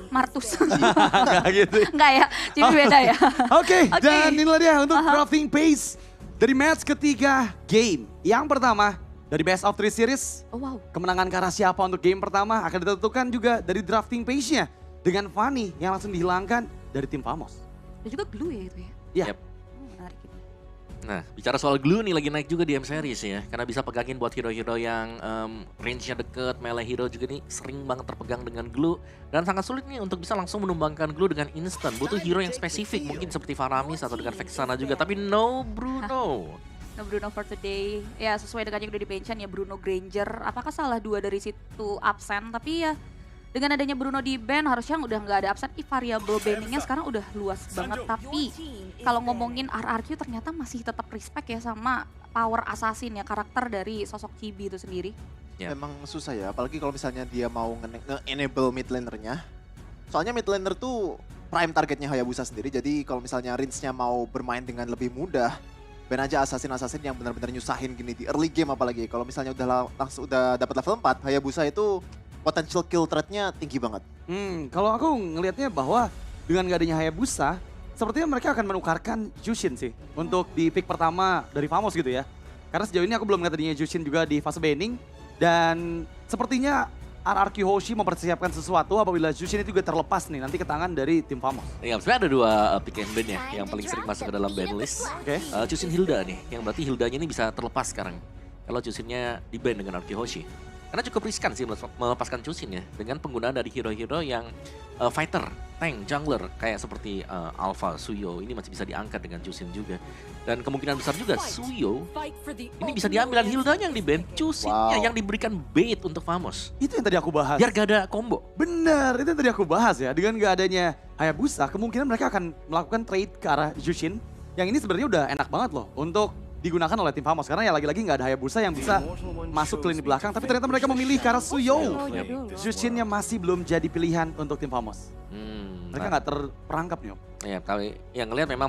Martus. Nggak gitu. Enggak ya, Chibi beda ya. Oke, dan inilah dia untuk drafting pace dari match ketiga game. Yang pertama dari Best of 3 Series. Oh, wow. Kemenangan ke arah siapa untuk game pertama akan ditentukan juga dari drafting pace-nya. Dengan Fanny yang langsung dihilangkan dari tim Famos. Dan juga glue ya itu ya. Iya. Yep. Menarik ini. Nah, bicara soal glue nih lagi naik juga di M Series ya. Karena bisa pegangin buat hero-hero yang range-nya deket, melee hero juga nih sering banget terpegang dengan glue. Dan sangat sulit nih untuk bisa langsung menumbangkan glue dengan instant. Butuh hero yang spesifik, mungkin seperti Faramis atau dengan Vexana juga. Tapi no Bruno. No Bruno for today. Ya sesuai dengan yang udah di-mention ya Bruno Granger. Apakah salah 2 dari situ absen? Tapi ya dengan adanya Bruno di ban harusnya udah nggak ada absen. Variable banningnya sekarang udah luas banget. Tapi kalau ngomongin RRQ ternyata masih tetap respect ya sama power assassin ya. Karakter dari sosok Chibi itu sendiri. Ya. Memang susah ya, apalagi kalau misalnya dia mau nge-enable mid laner-nya. Soalnya mid laner tuh prime targetnya Hayabusa sendiri, jadi kalau misalnya Rince-nya mau bermain dengan lebih mudah, ban aja assassin-assassin yang benar-benar nyusahin gini di early game apalagi. Kalau misalnya langsung udah dapat level 4, Hayabusa itu potential kill threat-nya tinggi banget. Kalau aku ngelihatnya bahwa dengan gak adanya Hayabusa, sepertinya mereka akan menukarkan Jushin sih. Untuk di pick pertama dari Famos gitu ya. Karena sejauh ini aku belum ngeliat adanya Jushin juga di fase banning. Dan sepertinya RRQ Hoshi mempersiapkan sesuatu apabila Jushin itu juga terlepas nih nanti ke tangan dari tim Famos. Ya, sebenarnya ada 2 pick and ban ya yang paling sering masuk ke dalam ban list. Oke. Jushin Hilda nih, yang berarti Hildanya ini bisa terlepas sekarang. Kalau Jushinnya di ban dengan RRQ Hoshi. Karena cukup riskan sih melepaskan Jushin ya. Dengan penggunaan dari hero-hero yang fighter, tank, jungler. Kayak seperti Alpha, Suyo. Ini masih bisa diangkat dengan Jushin juga. Dan kemungkinan besar juga Suyo ini bisa diambil dan Hildanya yang di ban. Jushinnya yang diberikan bait untuk Famos. Itu yang tadi aku bahas. Biar gak ada combo. Bener, itu yang tadi aku bahas ya. Dengan gak adanya Hayabusa, kemungkinan mereka akan melakukan trade ke arah Jushin. Yang ini sebenarnya udah enak banget loh untuk digunakan oleh tim Famos. Karena ya lagi-lagi gak ada Hayabusa yang bisa masuk ke lini belakang. Tapi ternyata mereka memilih ke arah Suyo. Jushinnya masih belum jadi pilihan untuk tim Famos. Mereka gak terperangkap nih. Ya, kalau yang ngelihat memang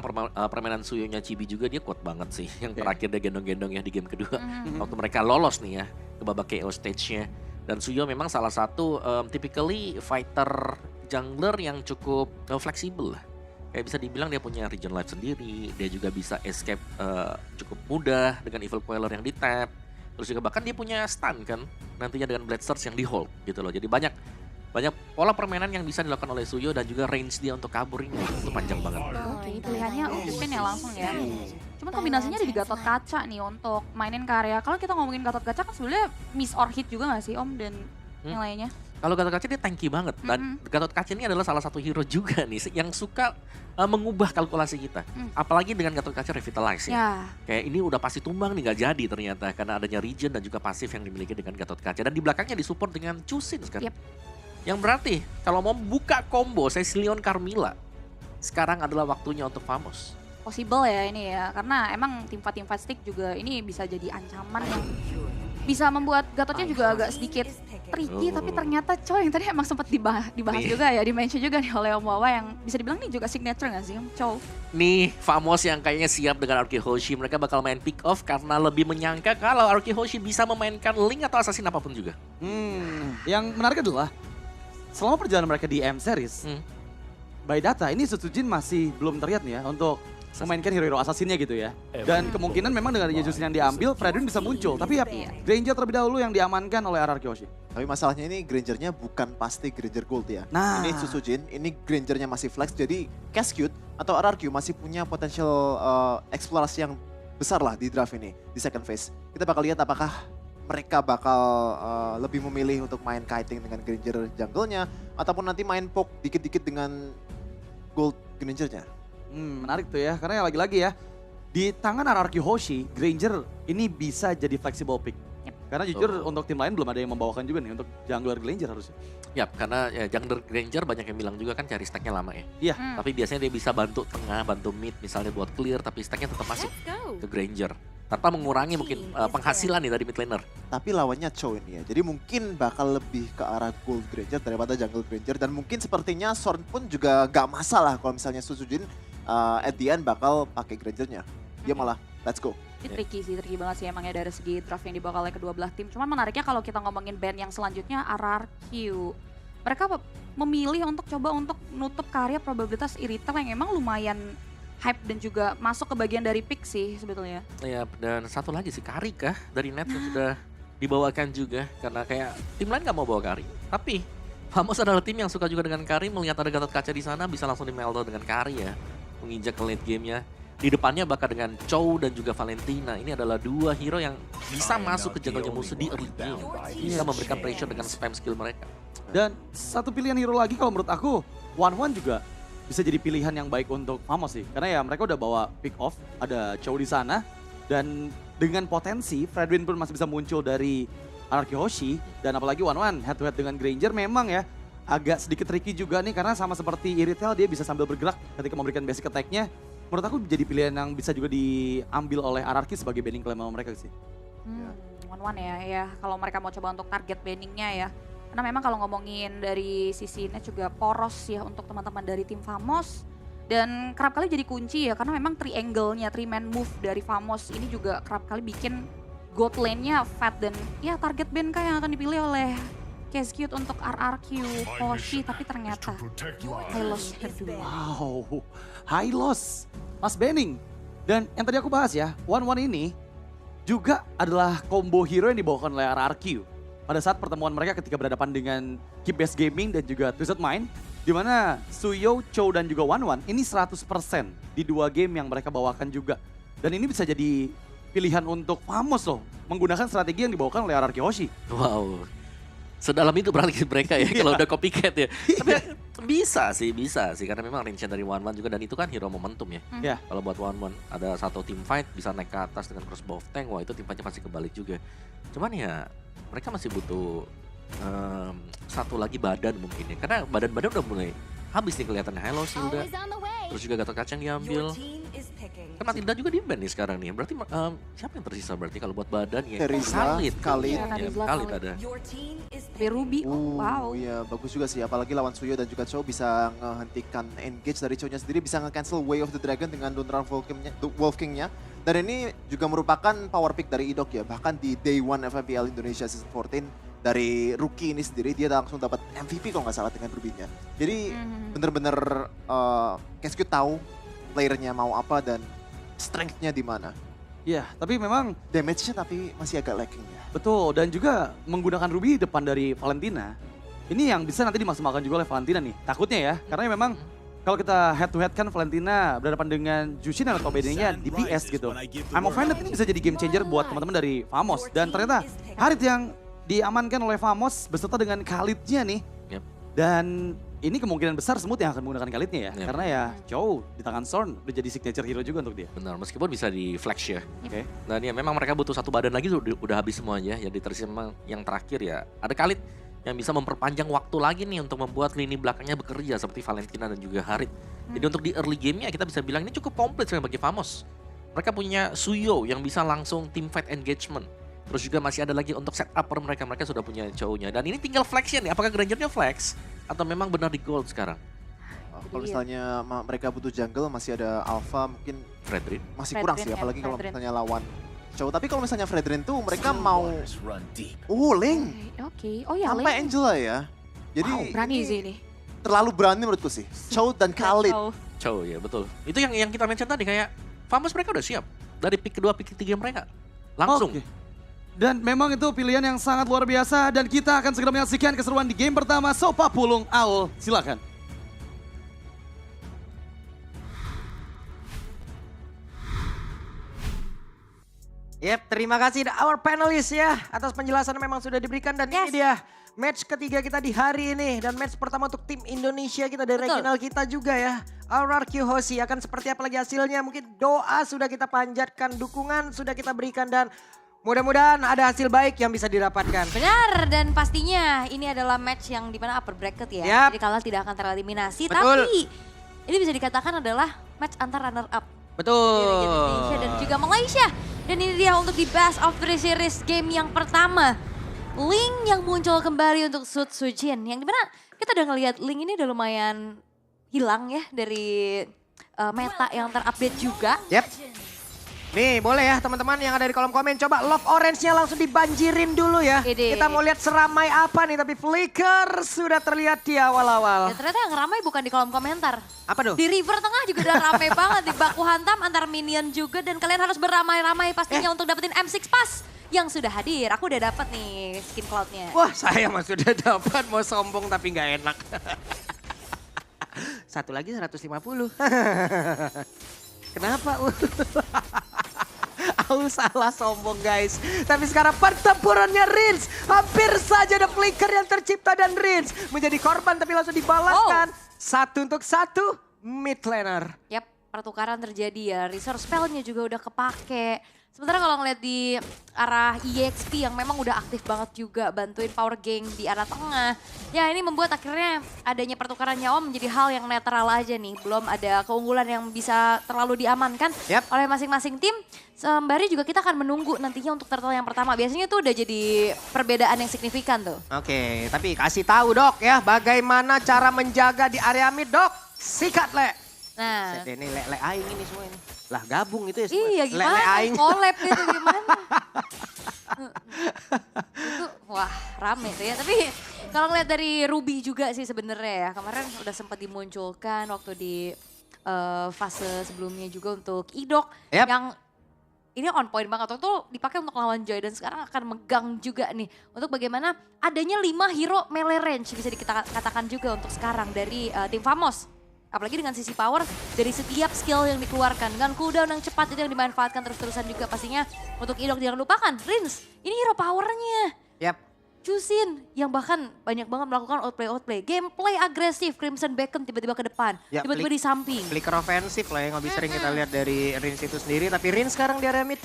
permainan Suyo-nya Chibi juga dia kuat banget sih. Yang terakhir dia gendong-gendong ya di game kedua. Waktu mereka lolos nih ya ke babak KO stage-nya. Dan Suyo memang salah satu typically fighter jungler yang cukup fleksibel lah. Kayak bisa dibilang dia punya region life sendiri, dia juga bisa escape cukup mudah dengan evil queller yang di tap. Terus juga bahkan dia punya stun kan, nantinya dengan blade surge yang di hold gitu loh. Jadi banyak pola permainan yang bisa dilakukan oleh Suyo dan juga range dia untuk kabur ini itu panjang banget. Oke, pilihannya Jushin ya langsung ya. Cuman kombinasinya ada di Gatot Kaca nih untuk mainin karya. Kalau kita ngomongin Gatot Kaca kan sebenarnya miss or hit juga gak sih Om dan yang lainnya? Kalau Gatot Kaca dia tanky banget dan Gatot Kaca ini adalah salah satu hero juga nih yang suka mengubah kalkulasi kita. Apalagi dengan Gatot Kaca Revitalize ya. Kayak ini udah pasti tumbang nih gak jadi ternyata karena adanya regen dan juga pasif yang dimiliki dengan Gatot Kaca. Dan di belakangnya disupport dengan Jushin kan. Yang berarti kalau mau buka combo Cecilion Carmilla sekarang adalah waktunya untuk Famos. Possible ya ini ya, karena emang tim fight stick juga ini bisa jadi ancaman yang bisa membuat Gatotnya juga agak sedikit tricky, tapi ternyata Chow yang tadi emang sempat dibahas juga ya, di-mention juga nih oleh Om Wawa yang bisa dibilang nih juga signature gak sih Om Chow? Nih Famos yang kayaknya siap dengan RRQ Hoshi, mereka bakal main pick off karena lebih menyangka kalau RRQ Hoshi bisa memainkan Link atau Assassin apapun juga. Yang menarik adalah selama perjalanan mereka di M Series, by data ini Setsujin masih belum terlihat nih ya untuk memainkan hero-hero assassinnya gitu ya. Dan kemungkinan memang dengan adanya Jushin yang diambil, Fredwin bisa muncul. Tapi ya Granger terlebih dahulu yang diamankan oleh RRQ Hoshi. Tapi masalahnya ini Grangernya bukan pasti Granger Gold ya. Nah. Ini Susujin, ini Grangernya masih flex, jadi Cascute atau RRQ masih punya potensial eksplorasi yang besar lah di draft ini, di second phase. Kita bakal lihat apakah mereka bakal lebih memilih untuk main kiting dengan Granger jungle-nya, ataupun nanti main poke dikit-dikit dengan gold Granger-nya. Menarik tuh ya, karena lagi-lagi ya, di tangan RRQ Hoshi, Granger ini bisa jadi flexible pick. Karena jujur untuk tim lain belum ada yang membawakan juga nih untuk jungler Granger harusnya. Ya, karena ya, jungler Granger banyak yang bilang juga kan cari stacknya lama ya. Iya. Tapi biasanya dia bisa bantu tengah, bantu mid misalnya buat clear, tapi stacknya tetap masuk ke Granger. Tanpa mengurangi mungkin penghasilan nih dari mid laner. Tapi lawannya Chow ini ya, jadi mungkin bakal lebih ke arah gold Granger daripada jungle Granger. Dan mungkin sepertinya Sorn pun juga gak masalah kalau misalnya Susujin at the end bakal pakai Grangernya. Dia malah let's go. Ini tricky banget sih emangnya dari segi draft yang dibawa oleh kedua belah tim. Cuman menariknya kalau kita ngomongin band yang selanjutnya RRQ. mereka memilih untuk coba untuk nutup karya probabilitas Iritel yang emang lumayan hype dan juga masuk ke bagian dari pick sih sebetulnya. Ya, dan satu lagi sih Kari kah dari Net yang sudah dibawakan juga. Karena kayak tim lain gak mau bawa Kari. Tapi Famos adalah tim yang suka juga dengan Kari, melihat ada Gatot Kaca di sana bisa langsung di meltdown dengan Kari ya. Menginjak ke late gamenya. Di depannya bakal dengan Chow dan juga Valentina. Ini adalah dua hero yang bisa masuk ke jungle musuh di early game. Bisa memberikan pressure dengan spam skill mereka. Dan satu pilihan hero lagi kalau menurut aku, One juga bisa jadi pilihan yang baik untuk Famos sih. Karena ya mereka udah bawa pick off, ada Chow di sana. Dan dengan potensi, Fredwin pun masih bisa muncul dari Anarchy Hoshi. Dan apalagi One head to head dengan Granger memang ya agak sedikit tricky juga nih. Karena sama seperti Iritel dia bisa sambil bergerak ketika memberikan basic attack-nya. Menurut aku jadi pilihan yang bisa juga diambil oleh Anarchy sebagai banning claim mereka sih. One ya kalau mereka mau coba untuk target banningnya ya. Karena memang kalau ngomongin dari sisi net juga poros ya untuk teman-teman dari tim Famos. Dan kerap kali jadi kunci ya karena memang triangle-nya, 3-man move dari Famos ini juga kerap kali bikin gold lane-nya fat. Dan ya target ban kah yang akan dipilih oleh Cascute untuk RRQ Hoshi, tapi ternyata high loss kedua. Wow, high loss, pas banning. Dan yang tadi aku bahas ya, One ini juga adalah combo hero yang dibawakan oleh RRQ. Pada saat pertemuan mereka ketika berhadapan dengan Keep Best Gaming dan juga Twisted Mind. Di mana Suyo, Chow dan juga One ini 100% di dua game yang mereka bawakan juga. Dan ini bisa jadi pilihan untuk Famos loh, menggunakan strategi yang dibawakan oleh RRQ Hoshi. Wow. Sedalam itu berarti mereka ya kalau udah copycat ya. Tapi bisa sih karena memang range dari One juga dan itu kan hero momentum ya. Ya. Kalau buat One ada satu tim fight bisa naik ke atas dengan crossbow of tank, wah itu tim fightnya pasti kebalik juga. Cuman ya mereka masih butuh satu lagi badan mungkin ya. Karena badan-badan udah mulai habis nih kelihatannya. Hello Silda. Terus juga Gatot Kaca yang diambil. Kan Matilda juga di ban nih sekarang nih. Berarti siapa yang tersisa berarti kalau buat badan ya? Khalid. Ya, Khalid ada. Ruby, wow. Iya bagus juga sih. Apalagi lawan Suyo dan juga Chow bisa menghentikan engage dari Chow-nya sendiri. Bisa nge-cancel Way of the Dragon dengan Donran Wolf King-nya. Dan ini juga merupakan power pick dari Idok ya. Bahkan di Day 1 FMPL Indonesia Season 14. Dari rookie ini sendiri dia langsung dapat MVP kalau nggak salah dengan Ruby-nya. Jadi bener-bener Cascute tahu playernya mau apa dan strength-nya di mana. Iya, tapi memang Damage-nya tapi masih agak lacking ya. betul. Dan juga menggunakan Ruby depan dari Valentina. Ini yang bisa nanti dimaksimalkan juga oleh Valentina nih. Takutnya ya, karena memang kalau kita head to head kan Valentina berhadapan dengan Jushin dan notabene-nya di PS gitu. I'm offended ini bisa jadi game changer buat teman-teman dari Famos. Dan ternyata Harit yang diamankan oleh Famos beserta dengan Khalid-nya nih. Yep. Dan ini kemungkinan besar Smooth yang akan menggunakan Khalid-nya ya. Yep. Karena ya Chow di tangan Sorn udah jadi signature hero juga untuk dia. Benar, meskipun bisa di flash ya. Oke. Dan ya memang mereka butuh satu badan lagi udah habis semuanya. Jadi tersisa yang terakhir ya ada Khalid yang bisa memperpanjang waktu lagi nih untuk membuat lini belakangnya bekerja seperti Valentina dan juga Harit. Jadi untuk di early game-nya kita bisa bilang ini cukup komplit sebenarnya bagi Famos. Mereka punya Suyo yang bisa langsung team fight engagement. Terus juga masih ada lagi untuk set upper mereka sudah punya Chow-nya. Dan ini tinggal flex-nya nih, apakah Granger-nya flex atau memang benar di gold sekarang? Kalau misalnya mereka butuh jungle masih ada Alpha mungkin Fredrin masih kurang sih. Apalagi kalau misalnya lawan Chow. Tapi kalau misalnya Fredrin tuh mereka mau Ling Oke. Oh ya, sampai Angela ya. Jadi berani sih ini. terlalu berani menurutku sih. Chow dan Khalid. Chow ya betul. Itu yang kita mention tadi kayak Famos mereka udah siap. Dari pick kedua, pick ketiga mereka. Langsung. Oke. Dan memang itu pilihan yang sangat luar biasa dan kita akan segera menyaksikan keseruan di game pertama Sopa Pulung Aul. Silakan. Yep, terima kasih our panelists ya atas penjelasan yang memang sudah diberikan dan ini dia match ketiga kita di hari ini dan match pertama untuk tim Indonesia kita dari regional kita juga ya. RRQ Hoshi akan seperti apa lagi hasilnya? Mungkin doa sudah kita panjatkan, dukungan sudah kita berikan dan mudah-mudahan ada hasil baik yang bisa didapatkan. Benar, dan pastinya ini adalah match yang dimana upper bracket ya. Yap. Jadi kalian tidak akan tereliminasi, Betul. tapi ini bisa dikatakan adalah match antar runner up. Betul. Dari Indonesia dan juga Malaysia. Dan ini dia untuk di best of 3 series game yang pertama. Ling yang muncul kembali untuk Sud Sujin. Yang dimana kita udah ngelihat Ling ini udah lumayan hilang ya dari meta yang terupdate juga. Yep. Nih boleh ya teman-teman yang ada di kolom komen. Coba love orange-nya langsung dibanjirin dulu ya. Ide. Kita mau lihat seramai apa nih. Tapi Flicker sudah terlihat di awal-awal. Ya, ternyata yang ramai bukan di kolom komentar. Apa tuh? Di river tengah juga udah ramai banget. Di baku hantam antar minion juga. Dan kalian harus beramai-ramai pastinya untuk dapetin M6 Pass yang sudah hadir. Aku udah dapet nih skin cloud-nya. Wah saya mah sudah dapat, mau sombong tapi nggak enak. Satu lagi 150. Kenapa? Aku salah sombong guys. Tapi sekarang pertempurannya Rins. Hampir saja ada Flicker yang tercipta dan Rins menjadi korban tapi langsung dibalaskan. Satu untuk satu mid laner. Yap, pertukaran terjadi ya. Resource spell-nya juga udah kepake. Sementara kalau ngeliat di arah EXP yang memang udah aktif banget juga bantuin power gang di arah tengah. Ya ini membuat akhirnya adanya pertukaran nyawa menjadi hal yang netral aja nih. Belum ada keunggulan yang bisa terlalu diamankan oleh masing-masing tim. Sembari juga kita akan menunggu nantinya untuk turtle yang pertama. Biasanya itu udah jadi perbedaan yang signifikan tuh. Oke, tapi kasih tahu dok ya bagaimana cara menjaga di area mid dok. Sikat le. Nah. Ini le aing ini semua ini. Lah gabung itu ya semua. Iya gimana, aing. collab itu gimana. Itu wah rame tuh ya. Tapi kalau ngeliat dari Ruby juga sih sebenarnya ya. Kemarin udah sempat dimunculkan waktu di fase sebelumnya juga untuk Idok. Yang ini on point banget. Waktu itu dipakai untuk lawan Joy dan sekarang akan megang juga nih. Untuk bagaimana adanya 5 hero melee range bisa dikatakan juga untuk sekarang dari tim Famos. Apalagi dengan sisi power dari setiap skill yang dikeluarkan. Dengan cooldown yang cepat itu yang dimanfaatkan terus-terusan juga pastinya. Untuk Idok jangan lupakan, Rins ini hero powernya. Yap. Chusin yang bahkan banyak banget melakukan outplay. Gameplay agresif, Crimson Beacon tiba-tiba ke depan, Ya, tiba-tiba di samping. Flicker ofensif lah yang lebih sering kita lihat dari Rins itu sendiri. Tapi Rins sekarang di area mid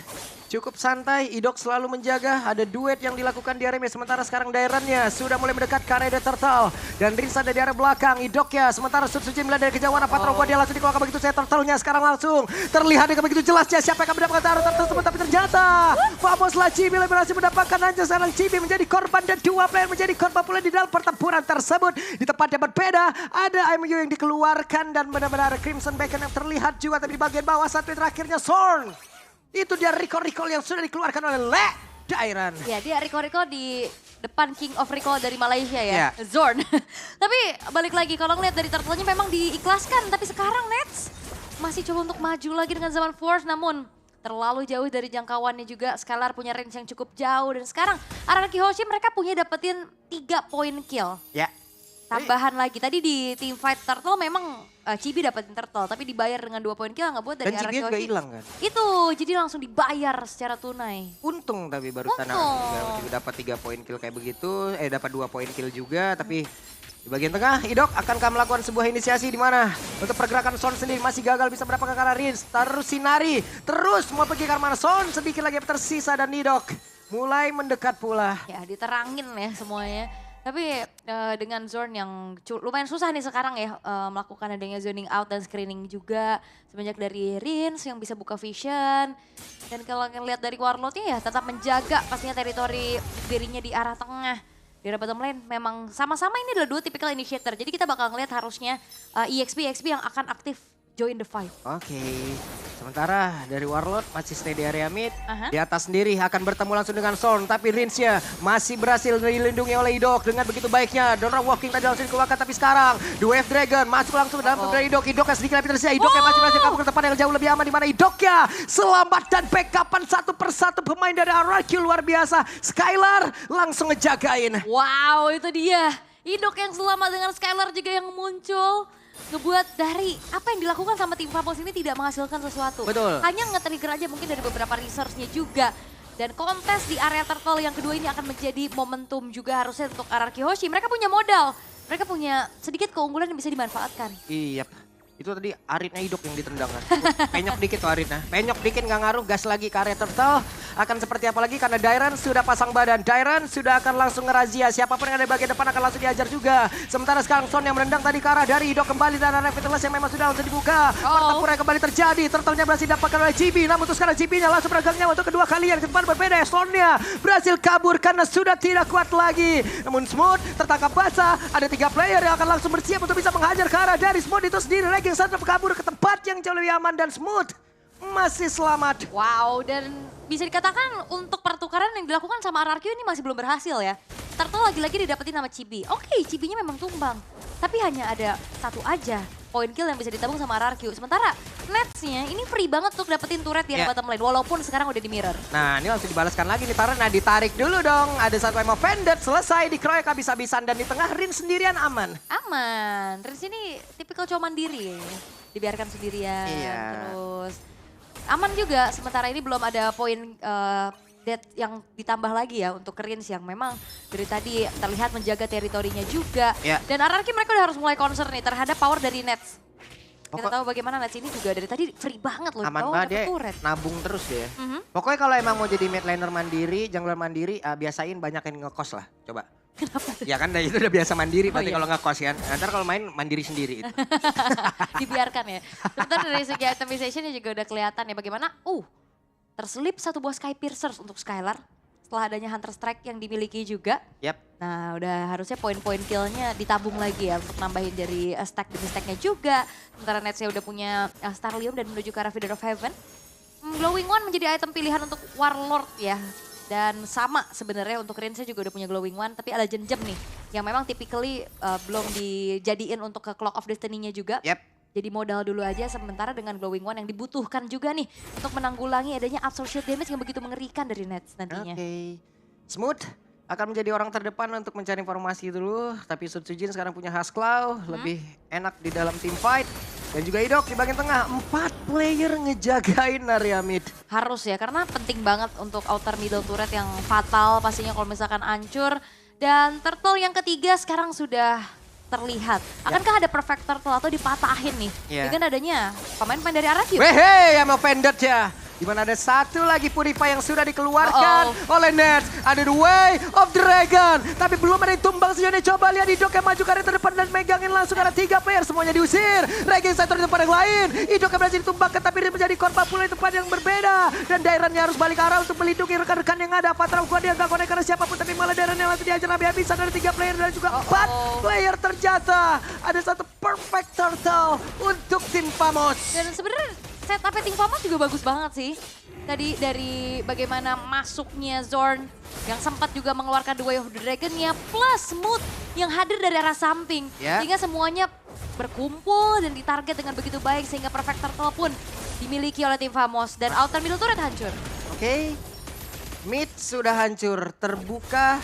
cukup santai. Idok selalu menjaga. Ada duet yang dilakukan di area mid. Sementara sekarang Dairannya sudah mulai mendekat ke area The Turtle. Dan Rins ada di area belakang. Idok ya. Sementara Suji melihat dari kejauhan. Patroko dia langsung dikeluarkan begitu saya Turtle-nya. Sekarang langsung terlihat dengan begitu jelasnya siapa yang akan mendapatkan arah Turtle tersebut. Tapi ternyata Famoslah Chibi berhasil mendapatkan aja. Sekarang Chibi menjadi korban dan dua player menjadi korban pula di dalam pertempuran tersebut. Di tempat yang berbeda ada MU yang dikeluarkan dan benar-benar Crimson Beacon yang terlihat juga. Tapi di bagian bawah satu yang terakhirnya Zorn. Itu dia recall yang sudah dikeluarkan oleh Dairan. Ya dia Rico di depan King of Recall dari Malaysia ya, Ya. Zorn. Tapi balik lagi kalau ngeliat dari turtle-nya memang diikhlaskan. Tapi sekarang Nets masih coba untuk maju lagi dengan Zaman Force namun terlalu jauh dari jangkauannya juga. Scalar punya range yang cukup jauh dan sekarang Araki Hoshi mereka punya dapetin 3 poin kill. Ya. Tambahan lagi tadi di team fight turtle memang Chibi dapetin turtle tapi dibayar dengan 2 poin kill nggak buat dari Dan Chibi Araki juga Hoshi. hilang kan. Itu jadi langsung dibayar secara tunai. Untung tapi barusan juga dapat 3 poin kill kayak begitu. Dapat 2 poin kill juga tapi di bagian tengah, Idok akankah melakukan sebuah inisiasi di mana untuk pergerakan Son sendiri masih gagal bisa mendapatkan ke arah Rins. Terus Sinari, terus mau pergi ke arah mana Son, sedikit lagi tersisa dan Idok mulai mendekat pula. Ya diterangin ya semuanya. Tapi dengan Zorn yang lumayan susah nih sekarang ya melakukan adanya zoning out dan screening juga. Semenjak dari Rins yang bisa buka vision. Dan kalau ngelihat dari Warlordnya ya tetap menjaga pastinya teritori dirinya di arah tengah. Di arah bottom lane memang sama-sama ini adalah 2 typical initiator. Jadi kita bakal ngelihat harusnya EXP yang akan aktif join the fight. Oke. Sementara dari Warlord masih stay di area mid. Aha. Di atas sendiri akan bertemu langsung dengan Zorn. Tapi Rinsnya masih berhasil dilindungi oleh Idok dengan begitu baiknya. Donra Walking tadi langsung dikeluarkan. Tapi sekarang The Wave Dragon masuk langsung ke dalam tubuh dari Idok. Idok yang sedikit lebih tersisa. Idok yang masih berhasil kabur ke tempat yang jauh lebih aman. Di mana Idoknya selamat dan backupan satu persatu pemain dari RRQ luar biasa. Skylar langsung ngejagain. Wow itu dia. Idok yang selamat dengan Skylar juga yang muncul. Ngebuat dari apa yang dilakukan sama tim Famos ini tidak menghasilkan sesuatu. Betul. Hanya nge-trigger aja mungkin dari beberapa research-nya juga. Dan kontes di area turtle yang kedua ini akan menjadi momentum juga harusnya untuk Araki Hoshi. Mereka punya modal, mereka punya sedikit keunggulan yang bisa dimanfaatkan. Iya. Itu tadi Aritnya Idok yang ditendang kan. Penyok dikit tuh Aritnya. Penyok dikit nggak ngaruh, gas lagi ke area turtle. Akan seperti apa lagi karena Dairan sudah pasang badan. Dairan sudah akan langsung ngerazia. Siapapun yang ada di bagian depan akan langsung diajar juga. Sementara sekarang Son yang menendang tadi ke arah dari Idok kembali dan arah Vitalitas yang memang sudah langsung dibuka. Pertempuran kembali terjadi. Turtle-nya berhasil dapatkan oleh Chibi. Namun terus sekarang Chibi-nya langsung beragangnya untuk kedua kalian. Ke depan berbeda ya. Son-nya berhasil kabur karena sudah tidak kuat lagi. Namun Smooth tertangkap basah. Ada 3 player yang akan langsung bersiap untuk bisa menghajar ke arah dari Smooth itu sendiri. Lagi yang satu kabur ke tempat yang jauh lebih aman dan Smooth masih selamat. Wow, dan bisa dikatakan untuk pertukaran yang dilakukan sama RRQ ini masih belum berhasil ya. Turtle lagi-lagi didapetin sama Chibi. Oke, Chibinya memang tumbang. Tapi hanya ada satu aja poin kill yang bisa ditabung sama RRQ. Sementara Nets-nya ini free banget untuk dapetin turret di bottom lane. Walaupun sekarang udah di mirror. Nah ini langsung dibalaskan lagi nih Tara. Nah ditarik dulu dong. Ada satu emo Vended selesai dikeroyok habis-habisan. Dan di tengah Rin sendirian aman. Aman. Terus ini tipikal cowok mandiri ya. Dibiarkan sendirian. Iya. Terus aman juga. Sementara ini belum ada poin dead yang ditambah lagi ya untuk Rins yang memang dari tadi terlihat menjaga teritorinya juga. Ya. Dan RRQ mereka udah harus mulai concern nih terhadap power dari Nets. Kita tahu bagaimana Nets ini juga dari tadi free banget loh. Aman banget dia, nabung terus deh. Pokoknya kalau emang mau jadi mid laner mandiri, jungler mandiri, biasain banyakin ngekos lah. Coba. Kenapa tuh? Ya kan itu udah biasa mandiri, berarti iya. kalau ngekos kan. Ntar kalau main mandiri sendiri. Dibiarkan ya. Sebentar dari segi itemization juga udah kelihatan ya bagaimana. Terselip satu buah Sky Piercers untuk Skylar. Setelah adanya Hunter Strike yang dimiliki juga. Yap. Nah udah harusnya poin-poin killnya ditabung lagi ya untuk nambahin dari stack demi stacknya juga. Sementara Netsnya udah punya Starlium dan menuju ke arah Feeder of Heaven. Glowing One menjadi item pilihan untuk Warlord ya. Dan sama sebenarnya untuk Rinsnya juga udah punya Glowing One. Tapi ada Jenjem nih yang memang typically belum dijadiin untuk ke Clock of Destiny-nya juga. Yap. Jadi modal dulu aja sementara dengan Glowing One yang dibutuhkan juga nih untuk menanggulangi adanya absolute shield damage yang begitu mengerikan dari Nets nantinya. Oke. Smooth akan menjadi orang terdepan untuk mencari informasi dulu. Tapi Sutsujin sekarang punya Hasklaw, lebih enak di dalam team fight. Dan juga Idok di bagian tengah, 4 player ngejagain area mid. Harus ya, karena penting banget untuk outer middle turret yang fatal pastinya kalau misalkan hancur. Dan Turtle yang ketiga sekarang sudah terlihat. Akankah ada perfect turtle atau dipatahin nih? Dengan adanya pemain-pemain dari RRQ. Wehe, yang offended ya. Dimana ada satu lagi Purify yang sudah dikeluarkan oleh Nets. Ada The Way of Dragon. Tapi belum ada yang tumbang sejauh ini. Coba lihat Idok yang maju ke area terdepan dan megangin langsung karena 3 player. Semuanya diusir. Regen Center di tempat yang lain. Idok yang berhasil ditumbangkan tapi dia menjadi korban pula di tempat yang berbeda. Dan Dairannya harus balik arah untuk melindungi rekan-rekan yang ada. Patra Kuat dia gak konek karena siapapun. Tapi malah Dairan yang langsung dihajar habis-habisan dari 3 player. Dan juga 4 player terjatuh. Ada satu perfect turtle untuk tim Famos. Dan sebenarnya setup Team Famos juga bagus banget sih. Tadi dari bagaimana masuknya Zorn yang sempat juga mengeluarkan The Way of the Dragon-nya plus Smooth yang hadir dari arah samping. Sehingga semuanya berkumpul dan ditarget dengan begitu baik sehingga perfect turtle pun dimiliki oleh tim Famos dan outer middle turret hancur. Oke. Mid sudah hancur, terbuka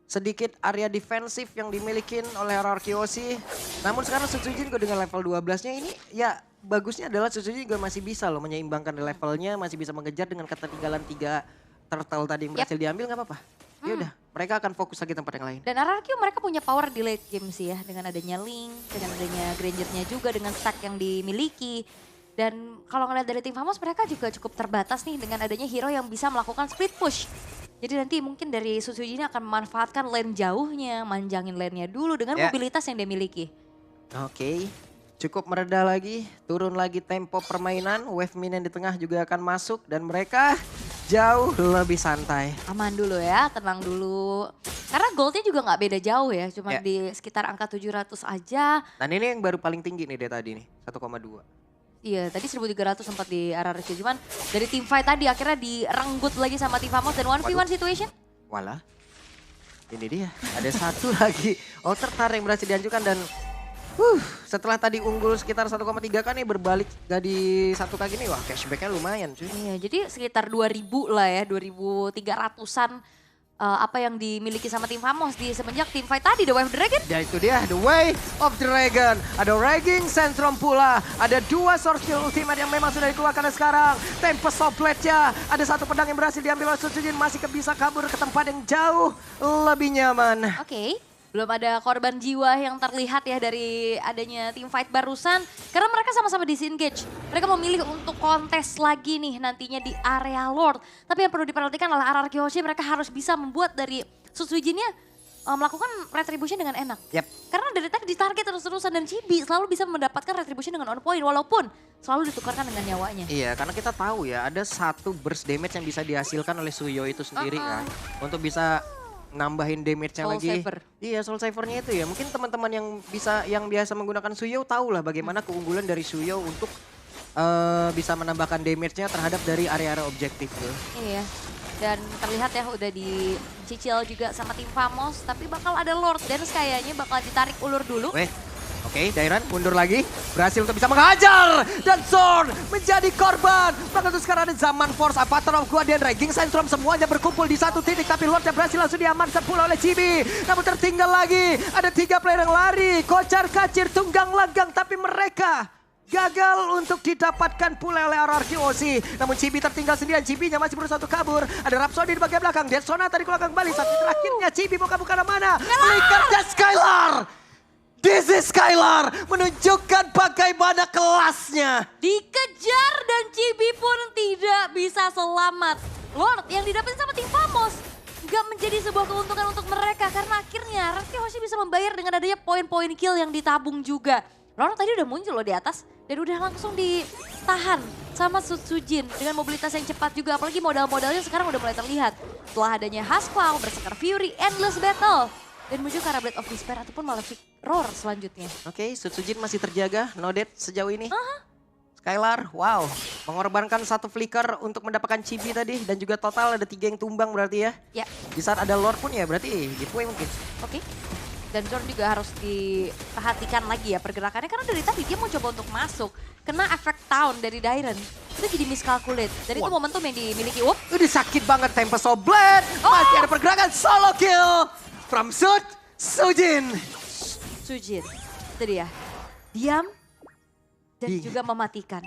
sedikit area defensif yang dimiliki oleh RRQOC. Namun sekarang Sutsujin juga dengan level 12-nya ini ya bagusnya adalah Sutsujin juga masih bisa loh menyeimbangkan levelnya, masih bisa mengejar dengan ketertinggalan 3 turtle tadi yang berhasil diambil nggak apa-apa. Ya udah, mereka akan fokus lagi tempat yang lain. Dan RRQ mereka punya power di late game sih ya dengan adanya Link, dengan adanya Granger-nya juga dengan stack yang dimiliki. Dan kalau ngeliat dari tim Famos mereka juga cukup terbatas nih dengan adanya hero yang bisa melakukan split push. Jadi nanti mungkin dari Sutsujin ini akan memanfaatkan lane jauhnya, manjangin lane-nya dulu dengan mobilitas yang dia miliki. Oke, cukup mereda lagi, turun lagi tempo permainan, wave minion di tengah juga akan masuk dan mereka jauh lebih santai. Aman dulu ya, tenang dulu. Karena goldnya juga nggak beda jauh ya, cuma di sekitar angka 700 aja. Dan ini yang baru paling tinggi nih dari tadi nih, 1,2. Iya, tadi 1300 sempat di RRQ. Cuman dari tim fight tadi akhirnya direnggut lagi sama tim Famos dan 1v1 situation. Walah, ini dia. Ada satu lagi outer tar yang berhasil dihancurkan dan setelah tadi unggul sekitar 1,3 kan nih berbalik jadi 1K gini. Wah cashbacknya lumayan cuy. Iya, jadi sekitar 2000 lah ya, 2300-an. Apa yang dimiliki sama tim Famos di semenjak tim fight tadi, The Way of the Dragon. Ya itu dia, The Way of the Dragon. Ada Raging Centrum pula. Ada 2 source skill ultimate yang memang sudah dikeluarkan sekarang. Tempest of Blade-nya. Ada satu pedang yang berhasil diambil oleh Sutsujin. Masih bisa kabur ke tempat yang jauh lebih nyaman. Oke. Belum ada korban jiwa yang terlihat ya dari adanya tim fight barusan. Karena mereka sama-sama disengage. Mereka memilih untuk kontes lagi nih nantinya di area Lord. Tapi yang perlu diperhatikan adalah RRQOC mereka harus bisa membuat dari Sutsujinnya melakukan retribution dengan enak. Karena dari tadi ditarget terus-terusan dan Chibi selalu bisa mendapatkan retribution dengan on point. Walaupun selalu ditukarkan dengan nyawanya. Iya, karena kita tahu ya ada satu burst damage yang bisa dihasilkan oleh Suyo itu sendiri kan. Untuk bisa nambahin damage-nya lagi. Saver. Iya, Soul Saver-nya itu ya. Mungkin teman-teman yang biasa menggunakan Suyo tahu lah bagaimana keunggulan dari Suyo untuk bisa menambahkan damage-nya terhadap dari area-area objektif tuh. Iya. Dan terlihat ya udah dicicil juga sama tim Famos. Tapi bakal ada Lord Dance kayaknya bakal ditarik ulur dulu. Oke, Dairan mundur lagi. Berhasil untuk bisa menghajar. Dan Zorn menjadi korban. Bahkan itu sekarang ada Zaman Force, Avatar of Guardian, Raging Sandstorm. Semuanya berkumpul di satu titik. Tapi Lordnya berhasil langsung diamankan pula oleh Chibi. Namun tertinggal lagi. Ada 3 player yang lari. Kocar kacir, tunggang langgang. Tapi mereka gagal untuk didapatkan pula oleh RRQ OC. Namun Chibi tertinggal sendirian. Chibi-nya masih berusaha untuk kabur. Ada Rhapsody di bagian belakang. Detsona tadi keluar kembali. Sampai terakhirnya Chibi mau kabur kemana mana. Flicker dan Skylar. This is Skylar. Menunjukkan bagaimana kelasnya. Dikejar dan Chibi pun tidak bisa selamat. Lord yang didapetin sama tim Famos nggak menjadi sebuah keuntungan untuk mereka. Karena akhirnya RRQ Hoshi bisa membayar dengan adanya poin-poin kill yang ditabung juga. Lord tadi udah muncul loh di atas. Dan udah langsung ditahan sama Sutsujin dengan mobilitas yang cepat juga. Apalagi modal-modalnya sekarang udah mulai terlihat. Setelah adanya Hasclaw, Berserker Fury, Endless Battle. Dan menuju ke arah Blade of Despair ataupun Malefic Roar selanjutnya. Oke, Sutsujin masih terjaga, no death sejauh ini. Skylar, wow, mengorbankan satu flicker untuk mendapatkan Chibi tadi. Dan juga total ada 3 yang tumbang berarti ya. Ya. Di saat ada Lord pun ya berarti giveaway mungkin. Oke. Dan Zorn juga harus diperhatikan lagi ya pergerakannya. Karena dari tadi dia mau coba untuk masuk. Kena efek Town dari Dairen. Itu jadi miscalculate. Dan itu momentum yang dimiliki Wop. Udah sakit banget Tempest of Blade. Masih ada pergerakan solo kill. From Sujin. Sujin. Itu dia. Diam. Dan juga mematikan.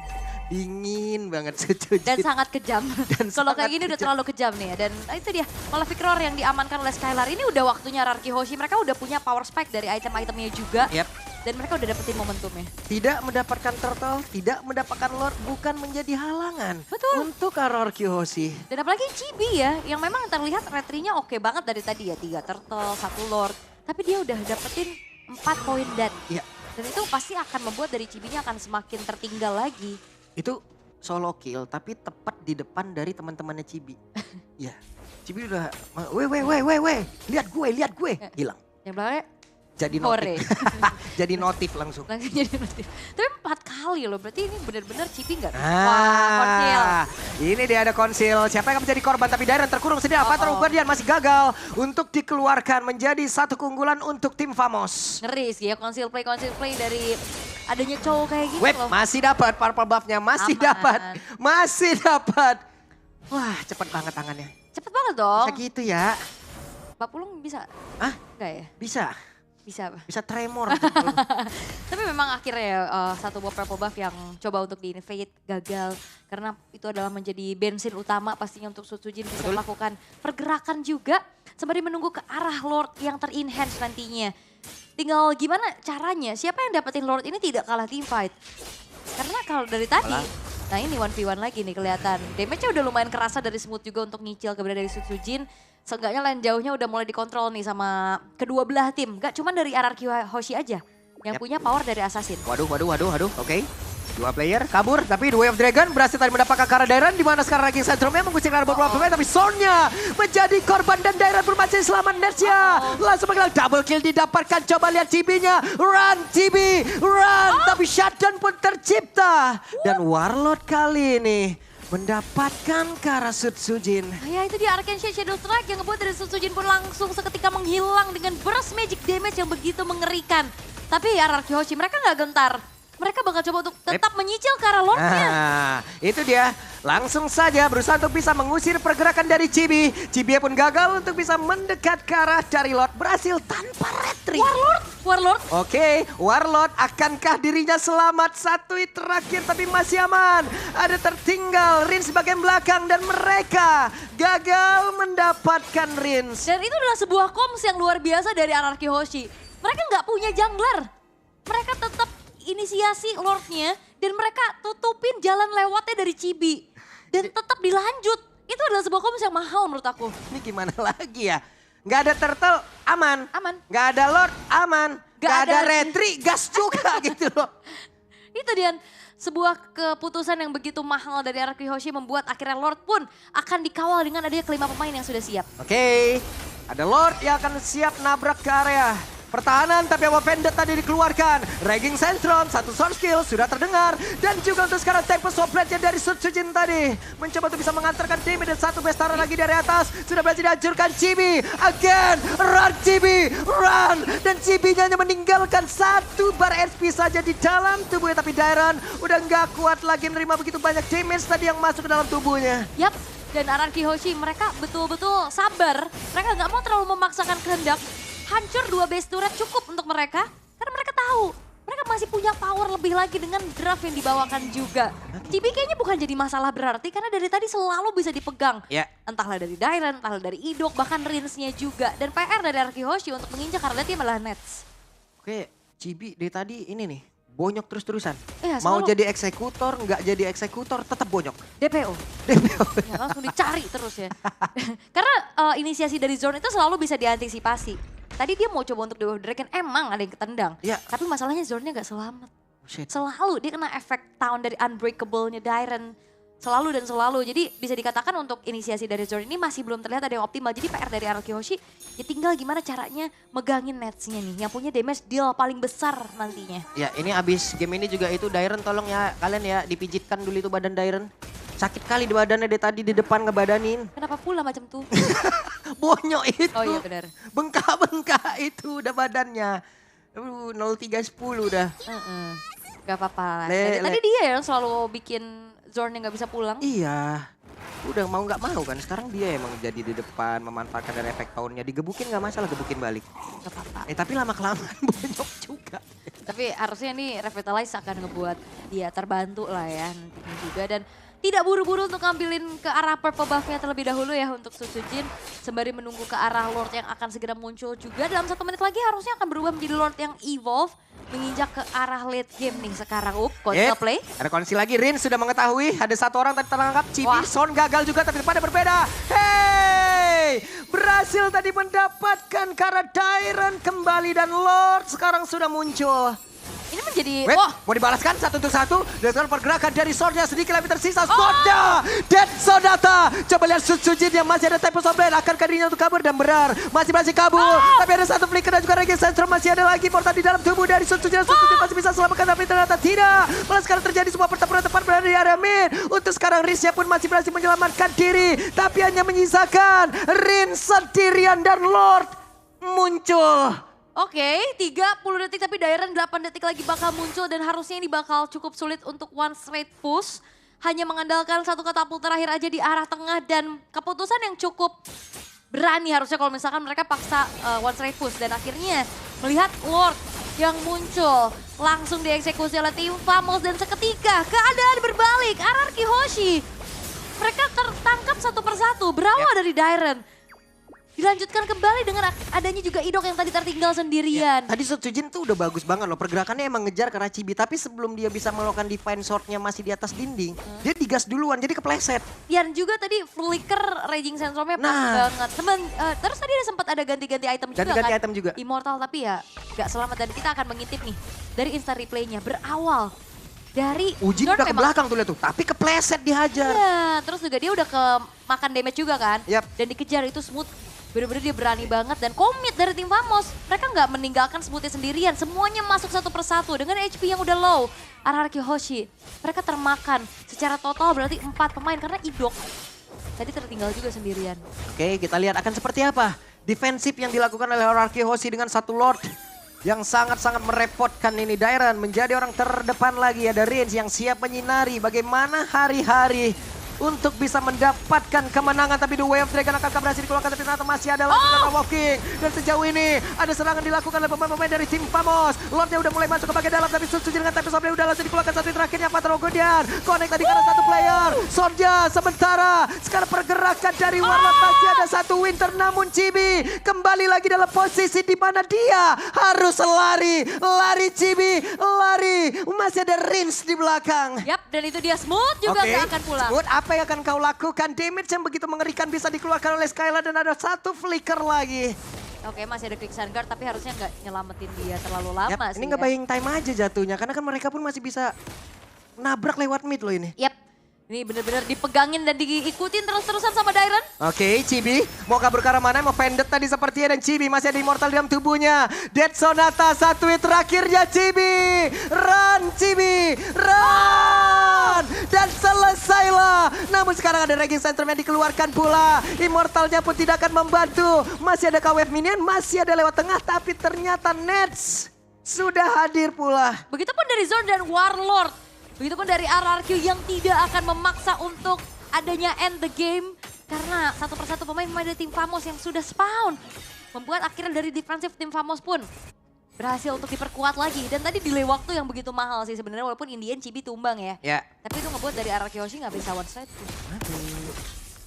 Dingin banget Sujin. Dan sangat kejam. Kalau kayak gini udah kejam. terlalu kejam nih ya. Dan itu dia. Malefic Roar yang diamankan oleh Skylar. Ini udah waktunya RRQ Hoshi. Mereka udah punya power spike dari item-itemnya juga. Yep. Dan mereka udah dapetin momentumnya. Tidak mendapatkan turtle, tidak mendapatkan Lord bukan menjadi halangan. Betul. Untuk RRQ Hoshi. Dan apalagi Chibi ya, yang memang terlihat retrinya oke banget dari tadi ya. 3 turtle, 1 Lord. Tapi dia udah dapetin 4 poin dead. Iya. Dan itu pasti akan membuat dari Chibinya akan semakin tertinggal lagi. Itu solo kill tapi tepat di depan dari teman-temannya Chibi. Iya. Chibi udah, weh, lihat gue, hilang. Yang belakangnya Jadi Hore. notif. Jadi notif langsung. langsung jadi notif. Tapi 4 kali loh, berarti ini benar-benar Chibi nggak? Wah, konsil. Ini dia ada konsil. Siapa yang akan menjadi korban? Tapi Dairen terkurung sendiri. Avatar of Guardian masih gagal untuk dikeluarkan menjadi satu keunggulan untuk tim Famos. Ngeri sih ya konsil play dari adanya cowok kayak gitu Web loh. masih dapat purple buff-nya, masih dapat. Wah, cepet banget tangannya. Cepet banget dong. Bisa gitu ya? Pak Pulung bisa? Hah? Enggak ya? Bisa. Bisa apa? Bisa tremor. Tapi memang akhirnya satu buah purple buff yang coba untuk di-invade gagal. Karena itu adalah menjadi bensin utama pastinya untuk Sutsujin bisa melakukan pergerakan juga. Sembari menunggu ke arah Lord yang ter-enhance nantinya. Tinggal gimana caranya, siapa yang dapetin Lord ini tidak kalah team fight. Karena kalau dari tadi, nah ini 1v1 lagi nih kelihatan. Damage-nya udah lumayan kerasa dari Smooth juga untuk nyicil keberadaan dari Sutsujin. Seenggaknya lane jauhnya udah mulai dikontrol nih sama kedua belah tim. Gak cuma dari RRQ Hoshi aja yang punya power dari Assassin. Waduh. Oke. 2 player kabur, tapi The Way of Dragon berhasil tadi mendapatkan Kara Dairen. Di mana sekarang Raging Sandstorm-nya mengusir ke arah beberapa pemain. Tapi Zorn-nya menjadi korban dan Dairen pun masih selamat Nersia. Langsung mengilang double kill didapatkan. Coba lihat Chibi-nya. Run Chibi, run. Tapi shutdown pun tercipta. Dan Warlord kali ini mendapatkan Kara Sutsujin. Ya itu dia Arcane Shadow Strike yang ngebuat dari Sutsujin pun langsung seketika menghilang dengan burst magic damage yang begitu mengerikan. Tapi RRQ Hoshi mereka nggak gentar. Mereka bakal coba untuk tetap menyicil ke arah Lordnya. Nah, itu dia. Langsung saja berusaha untuk bisa mengusir pergerakan dari Chibi. Chibi pun gagal untuk bisa mendekat ke arah dari Lord. Berhasil tanpa retreat. Warlord. Oke, Warlord akankah dirinya selamat? Satu hit terakhir tapi masih aman. Ada tertinggal Rins bagian belakang dan mereka gagal mendapatkan Rins. Dan itu adalah sebuah comms yang luar biasa dari RRQ Hoshi. Mereka nggak punya jungler. Mereka tetap inisiasi Lordnya dan mereka tutupin jalan lewatnya dari Chibi. Dan tetap dilanjut. Itu adalah sebuah comms yang mahal menurut aku. Ini gimana lagi ya? Nggak ada turtle, aman. Aman. Nggak ada Lord, aman. Nggak Nggak ada ada- retri, gas juga gitu loh. Itu dia sebuah keputusan yang begitu mahal dari RRQ Hoshi membuat akhirnya Lord pun akan dikawal dengan adanya kelima pemain yang sudah siap. Oke, ada Lord yang akan siap nabrak ke area. Pertahanan tapi Awa Pendant tadi dikeluarkan. Raging Sandstrom, satu sword skill sudah terdengar. Dan juga untuk sekarang Tempest of Blade dari Sutsujin tadi. Mencoba untuk bisa mengantarkan damage dan satu Bestara lagi dari atas. Sudah berhasil dihancurkan Chibi. Again, run Chibi, run. Dan Chibi-nya hanya meninggalkan satu bar SP saja di dalam tubuhnya. Tapi Dairon udah nggak kuat lagi menerima begitu banyak damage tadi yang masuk ke dalam tubuhnya. Yap, dan RRQ Hoshi mereka betul-betul sabar. Mereka nggak mau terlalu memaksakan kehendak. Hancur 2 base turret cukup untuk mereka. Karena mereka tahu, mereka masih punya power lebih lagi dengan draft yang dibawakan juga. Chibi kayaknya bukan jadi masalah berarti karena dari tadi selalu bisa dipegang. Ya. Entahlah dari Dairon, entahlah dari Idok, bahkan Rinsnya juga. Dan PR dari RRQ Hoshi untuk menginjak karena dia malah Nets. Oke, Chibi dari tadi ini nih. Bonyok terus-terusan. Iya, Mau selalu. jadi eksekutor, nggak jadi eksekutor, tetap bonyok. DPO. DPO. Ya, langsung dicari terus ya. Karena inisiasi dari zone itu selalu bisa diantisipasi. Tadi dia mau coba untuk Dewa Dragon, emang ada yang ketendang. Iya. Tapi masalahnya zone-nya gak selamat. Shit. Selalu dia kena efek tahun dari Unbreakable-nya Dairon. Selalu dan selalu. Jadi bisa dikatakan untuk inisiasi dari zone ini masih belum terlihat ada yang optimal. Jadi PR dari RRQ Hoshi ya tinggal gimana caranya megangin netsnya nih. Yang punya damage deal paling besar nantinya. Ya ini abis game ini juga itu Dairon tolong ya kalian ya dipijitkan dulu itu badan Dairon. Sakit kali di badannya dia tadi di depan ngebadanin. Kenapa pula macam tuh? Bonyok itu. Oh iya benar. Bengkak-bengkak itu udah badannya. 0310 udah. Gak apa-apa lah. Le- Tadi dia yang selalu bikin zone yang gak bisa pulang. Iya. Udah mau nggak mau kan sekarang dia emang jadi di depan memanfaatkan dari efek tahunnya. Digebukin nggak masalah, gebukin balik. Gak apa-apa. Tapi lama-kelamaan bonyok juga. Tapi harusnya nih Revitalize akan ngebuat dia terbantu lah ya nantinya juga. Dan tidak buru-buru untuk ngambilin ke arah purple buff-nya terlebih dahulu ya untuk Sutsujin. Sembari menunggu ke arah Lord yang akan segera muncul juga. Dalam 1 menit lagi harusnya akan berubah menjadi Lord yang evolve. Menginjak ke arah late game nih sekarang. Konsil play. Ada kondisi lagi, Rin sudah mengetahui ada satu orang tadi terangkap. Chibi, Wah. Son gagal juga tapi pada berbeda. Hey! Berhasil tadi mendapatkan karena Dairon kembali dan Lord sekarang sudah muncul. Ini menjadi, Wait, wah mau dibalaskan satu untuk satu. Dan sekarang pergerakan dari Swordnya sedikit lebih tersisa. Soda! Dead Sodata! Coba lihat Sutsujin yang masih ada Tempest of Blade. Akankah dirinya untuk kabur dan berar. Masih kabur. Tapi ada satu flicker dan juga Raging Sandstrom. Masih ada lagi portal di dalam tubuh dari Sutsujin. Sutsujin masih bisa selamatkan tapi ternyata tidak. Malah sekarang terjadi semua pertempuran tepat berada di area mid. untuk sekarang Rinsnya pun masih berhasil menyelamatkan diri. Tapi hanya menyisakan Rins sendirian dan Lord muncul. Oke, 30 detik tapi Dairon 8 detik lagi bakal muncul dan harusnya ini bakal cukup sulit untuk one straight push. Hanya mengandalkan satu katapult terakhir aja di arah tengah dan keputusan yang cukup berani harusnya kalau misalkan mereka paksa one straight push. Dan akhirnya melihat Lord yang muncul langsung dieksekusi oleh tim Famos dan seketika keadaan berbalik. RRQ Hoshi mereka tertangkap satu persatu berawal dari Dairon. Dilanjutkan kembali dengan adanya juga Idok yang tadi tertinggal sendirian. Tadi Sutsujin tuh udah bagus banget loh. Pergerakannya emang ngejar karena Chibi. Tapi sebelum dia bisa melakukan Divine Sword-nya masih di atas dinding. Dia digas duluan jadi kepleset. Dan juga tadi flicker Raging Sandstorm-nya pas banget. Terus tadi sempat ada ganti-ganti item juga Ganti-ganti kan. item juga. Immortal tapi ya gak selamat. Dan kita akan mengintip nih dari instant replay-nya. Berawal dari Ujin Jorn udah ke memang- belakang tuh lihat tuh. Tapi kepleset dihajar. Iya, terus juga dia udah ke makan damage juga kan. Yap. Dan dikejar itu Smooth. Bener-bener dia berani banget dan komit dari tim Famos. Mereka nggak meninggalkan Smoothnya sendirian. Semuanya masuk satu persatu dengan HP yang udah low. RRQ Hoshi, mereka termakan. Secara total berarti 4 pemain karena Idok tadi tertinggal juga sendirian. Oke, kita lihat akan seperti apa. Defensif yang dilakukan oleh RRQ Hoshi dengan satu Lord. Yang sangat-sangat merepotkan ini. Dairon menjadi orang terdepan lagi. Ada Rins yang siap menyinari bagaimana hari-hari untuk bisa mendapatkan kemenangan. Tapi The Way of Dragon akan berhasil dikeluarkan. Tapi ternyata masih ada lagi Wolf King. Dan sejauh ini ada serangan dilakukan oleh pemain-pemain dari tim Famos. Lordnya udah mulai masuk ke bagian dalam. Tapi Sutsujin dengan Tempest of Blade udah langsung dikeluarkan. Satu terakhirnya Patro Godian. Connect tadi karena satu player. Sorja sementara. Sekarang pergerakan dari warna masih ada satu Winter. Namun Chibi kembali lagi dalam posisi di mana dia harus lari. Lari Chibi. Lari. Masih ada Rins di belakang. Yap, dan itu dia Smooth juga nggak akan pulang. Smooth, apa yang akan kau lakukan? Damage yang begitu mengerikan bisa dikeluarkan oleh Skylar dan ada satu flicker lagi. Oke, masih ada Quicksand Guard tapi harusnya nggak nyelamatin dia terlalu lama Yap, sih. ini nggak buying time aja jatuhnya karena kan mereka pun masih bisa nabrak lewat mid loh ini. Yap. Ini bener-bener dipegangin dan diikutin terus-terusan sama Dairon. Oke, Chibi mau kabur ke arah mana? Mau Vended tadi sepertinya dan Chibi masih ada immortal dalam tubuhnya. Dead Sonata satu hit terakhirnya Chibi. Run Chibi, run! Dan selesailah. Namun sekarang ada Raging Centrum yang dikeluarkan pula. Immortalnya pun tidak akan membantu. Masih ada KWF minion, masih ada lewat tengah. Tapi ternyata Nets sudah hadir pula. Begitupun dari Zone dan Warlord. Begitupun dari RRQ yang tidak akan memaksa untuk adanya end the game. Karena satu persatu pemain dari tim Famos yang sudah spawn. Membuat akhirnya dari defensif tim Famos pun berhasil untuk diperkuat lagi. Dan tadi delay waktu yang begitu mahal sih sebenarnya walaupun Indian Chibi tumbang ya. Ya. Tapi itu ngebuat dari RRQ Hoshi nggak bisa one straight. Aduh.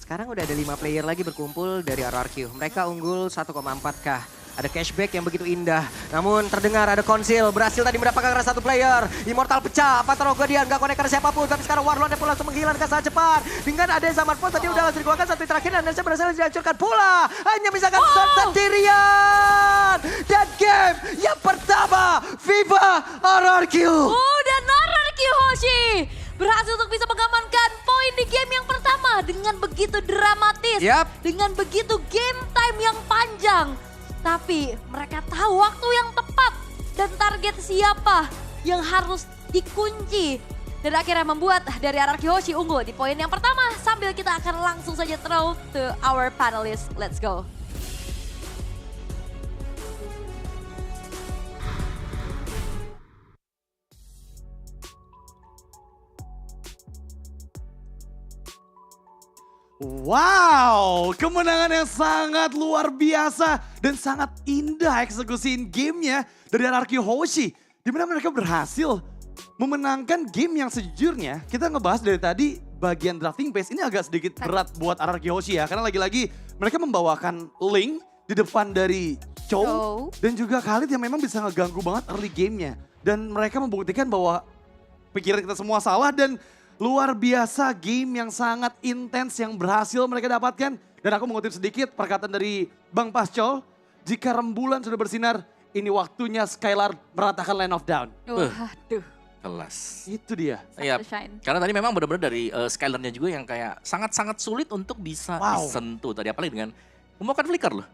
Sekarang udah ada 5 player lagi berkumpul dari RRQ. Mereka unggul 1,4K. Ada cashback yang begitu indah. Namun terdengar ada konsil. Berhasil tadi mendapatkan satu player. Immortal pecah. Patro Guardian gak connect ke siapapun. Tapi sekarang Warlord pun langsung menghilang ke saat cepat. Dengan ada Zaman pun tadi udah langsung dikeluarkan satu terakhir. Dan Nesha berhasil dihancurkan pula. Hanya bisa Zone sendirian. Dan game yang pertama. Viva RRQ. Dan RRQ Hoshi berhasil untuk bisa mengamankan poin di game yang pertama. Dengan begitu dramatis. Dengan begitu game time yang panjang. Tapi mereka tahu waktu yang tepat dan target siapa yang harus dikunci. Dan akhirnya membuat dari RRQ Hoshi unggul di poin yang pertama. Sambil kita akan langsung saja throw to our panelists. Let's go. Wow, kemenangan yang sangat luar biasa dan sangat indah eksekusi gamenya dari RRQ Hoshi. Di mana mereka berhasil memenangkan game yang sejujurnya kita ngebahas dari tadi bagian drafting pace ini agak sedikit berat buat RRQ Hoshi ya. Karena lagi-lagi mereka membawakan Link di depan dari Chow dan juga Khalid yang memang bisa ngeganggu banget early gamenya. Dan mereka membuktikan bahwa pikiran kita semua salah dan luar biasa game yang sangat intens yang berhasil mereka dapatkan. Dan aku mengutip sedikit perkataan dari Bang Pascol. Jika rembulan sudah bersinar, ini waktunya Skylar meratakan Land of Dawn. Waduh. Kelas. Itu dia. Iya, karena tadi memang benar-benar dari Skylarnya juga yang kayak sangat-sangat sulit untuk bisa disentuh. Tadi apalagi dengan membawakan flicker loh.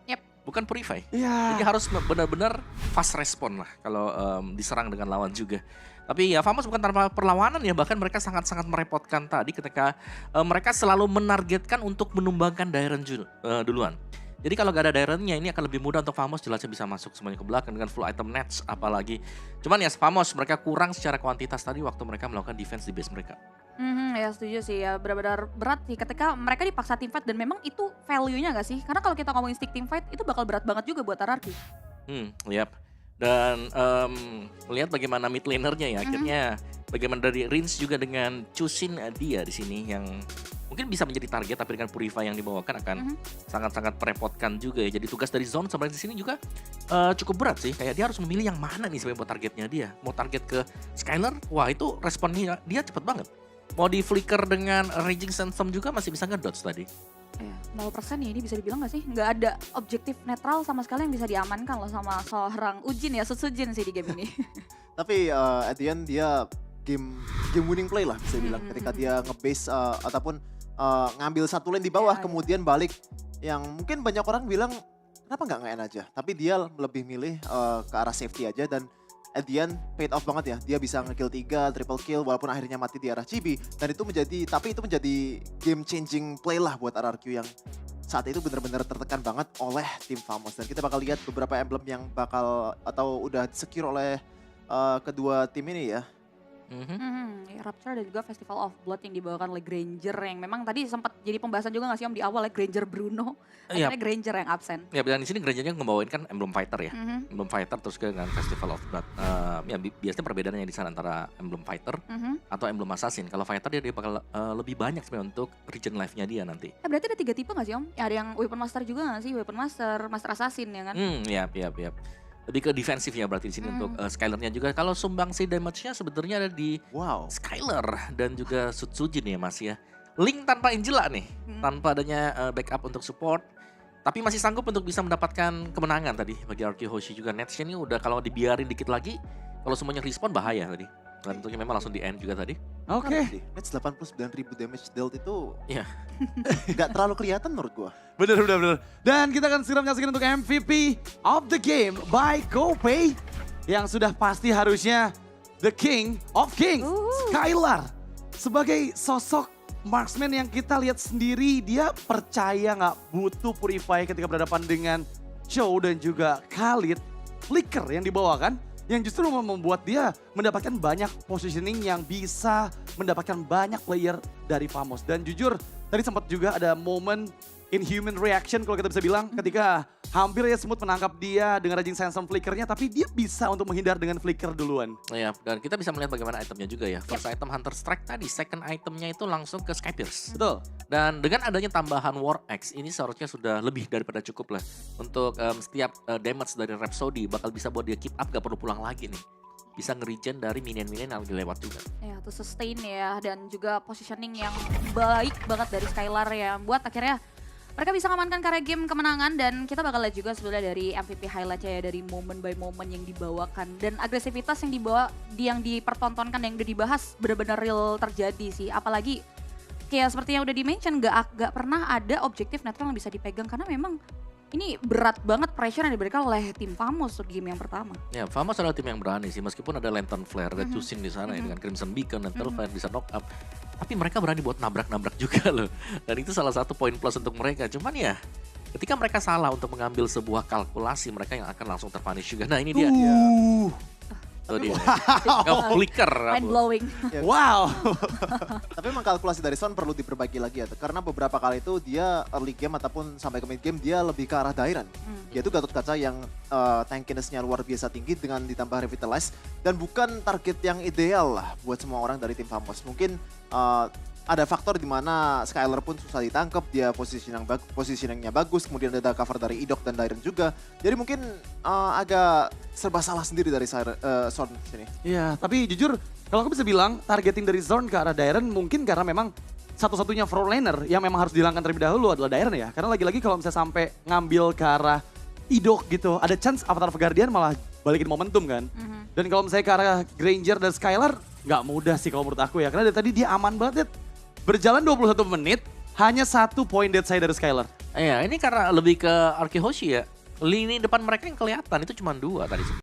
Bukan purify. Jadi harus benar-benar fast respon lah kalau diserang dengan lawan juga. Tapi ya Famos bukan tanpa perlawanan ya, bahkan mereka sangat-sangat merepotkan tadi ketika mereka selalu menargetkan untuk menumbangkan Dairon duluan. Jadi kalau gak ada Daironnya ini akan lebih mudah untuk Famos jelasnya bisa masuk semuanya ke belakang dengan full item nets apalagi. Cuman ya Famos mereka kurang secara kuantitas tadi waktu mereka melakukan defense di base mereka. Ya setuju sih ya, benar-benar berat sih ketika mereka dipaksa team fight dan memang itu value-nya gak sih? Karena kalau kita ngomongin stick team fight itu bakal berat banget juga buat RRQ. Dan lihat bagaimana mid lanernya ya akhirnya bagaimana dari Rins juga dengan Chusin dia di sini yang mungkin bisa menjadi target tapi dengan Purify yang dibawakan akan sangat-sangat merepotkan juga ya. Jadi tugas dari Zone sebenarnya di sini juga cukup berat sih. Kayak dia harus memilih yang mana nih sebagai buat targetnya dia. Mau target ke Skylar, wah itu responnya dia cepet banget. Mau di flicker dengan Raging Sandstorm juga masih bisa ngedodge tadi. 0% ya ini bisa dibilang gak sih? Nggak ada objektif netral sama sekali yang bisa diamankan loh sama seorang Ujin ya, Sujin sih di game ini. Tapi at the end dia game winning play lah bisa bilang. Ketika dia nge-base ataupun ngambil satu lane di bawah kemudian balik. Yang mungkin banyak orang bilang kenapa nggak nge-end aja. Tapi dia lebih milih ke arah safety aja dan at the end paid off banget ya. Dia bisa nge-kill 3, triple kill walaupun akhirnya mati di arah Chibi. Dan itu menjadi game changing play lah buat RRQ yang saat itu benar-benar tertekan banget oleh tim Famos. Dan kita bakal lihat beberapa emblem yang bakal atau udah secure oleh kedua tim ini ya. Rapture dan juga Festival of Blood yang dibawakan oleh Granger yang memang tadi sempat jadi pembahasan juga nggak sih Om di awal ya, Granger Bruno. Akhirnya Granger yang absen. Ya dan di sini Grangernya ngebawain kan emblem fighter ya. Emblem fighter terus juga dengan Festival of Blood. Ya biasanya perbedaannya di sana antara emblem fighter atau emblem assassin. Kalau fighter dia bakal lebih banyak sebenarnya untuk regen life-nya dia nanti. Berarti ada 3 tipe nggak sih Om? Ya, ada yang Weapon Master juga nggak sih? Weapon Master, Master Assassin ya kan? Iya. Lebih ke defensif ya berarti di sini untuk Skylarnya juga. Kalau sumbangsi damage-nya sebenarnya ada di Skylar dan juga Sutsujin ya Mas ya. Link tanpa Angela nih, tanpa adanya backup untuk support. Tapi masih sanggup untuk bisa mendapatkan kemenangan tadi bagi RRQ Hoshi juga. Netsnya ini udah kalau dibiarin dikit lagi, kalau semuanya respawn bahaya tadi. Dan tentunya memang langsung di end juga tadi. Oke. Match 89.000 damage dealt itu Iya. nggak terlalu kelihatan menurut gua. Bener. Dan kita akan segera menyaksikan untuk MVP of the game by GoPay. Yang sudah pasti harusnya the King of Kings, Skylar. Sebagai sosok marksman yang kita lihat sendiri, dia percaya nggak butuh Purify ketika berhadapan dengan Chow dan juga Khalid. Flicker yang dibawakan, yang justru membuat dia mendapatkan banyak positioning yang bisa mendapatkan banyak player dari Famos. Dan jujur, tadi sempat juga ada momen inhuman reaction kalau kita bisa bilang ketika hampir ya Smooth menangkap dia dengan rajin Sandstorm flickernya, tapi dia bisa untuk menghindar dengan flicker duluan. Iya, dan kita bisa melihat bagaimana itemnya juga ya. First item Hunter Strike tadi, second itemnya itu langsung ke Sky Pierce. Betul. Dan dengan adanya tambahan War Axe, ini seharusnya sudah lebih daripada cukup lah. Untuk setiap damage dari Rhapsody bakal bisa buat dia keep up, gak perlu pulang lagi nih. Bisa nge-regen dari minion-minion yang lagi lewat juga. Ya, to sustain ya, dan juga positioning yang baik banget dari Skylar ya. Buat akhirnya mereka bisa mengamankan karya game kemenangan, dan kita bakal lihat juga sebenarnya dari MVP highlight ya, dari moment by moment yang dibawakan. Dan agresivitas yang dibawa, yang dipertontonkan, yang udah dibahas benar-benar real terjadi sih. Apalagi kayak seperti yang udah di-mention, gak pernah ada objektif netral yang bisa dipegang, karena memang ini berat banget pressure yang diberikan oleh tim Famos untuk game yang pertama. Ya, Famos adalah tim yang berani sih, meskipun ada Lantern Flare, ada Chusin di sana ya, dengan Crimson Beacon dan Telfire bisa knock up. Tapi mereka berani buat nabrak-nabrak juga loh. Dan itu salah satu poin plus untuk mereka. Cuman ya, ketika mereka salah untuk mengambil sebuah kalkulasi, mereka yang akan langsung terpunish juga. Nah ini dia. Tuh dia. Flicker. Mind blowing. Wow. Tapi memang kalkulasi dari Son perlu diperbaiki lagi ya. Karena beberapa kali itu dia early game ataupun sampai ke mid game dia lebih ke arah Dairan. Dia tuh Gatot Kaca yang tankiness-nya luar biasa tinggi dengan ditambah Revitalize. Dan bukan target yang ideal lah buat semua orang dari tim Famos. Mungkin ada faktor di mana Skylar pun susah ditangkap, dia positioningnya bagus, kemudian ada cover dari Idok dan Dairen juga. Jadi mungkin agak serba salah sendiri dari Zorn sini. Iya, tapi jujur kalau aku bisa bilang targeting dari Zorn ke arah Dairen mungkin karena memang satu-satunya front laner yang memang harus dihilangkan terlebih dahulu adalah Dairen ya. Karena lagi-lagi kalau misalnya sampai ngambil ke arah Idok gitu, ada chance Avatar of Guardian malah balikin momentum kan. Dan kalau misalnya ke arah Granger dan Skylar, nggak mudah sih kalau menurut aku ya. Karena dari tadi dia aman banget. Berjalan 21 menit, hanya 1 poin dead saya dari Skylar. Iya, ini karena lebih ke Arkehoshi ya. Lini depan mereka yang kelihatan itu cuma 2 tadi.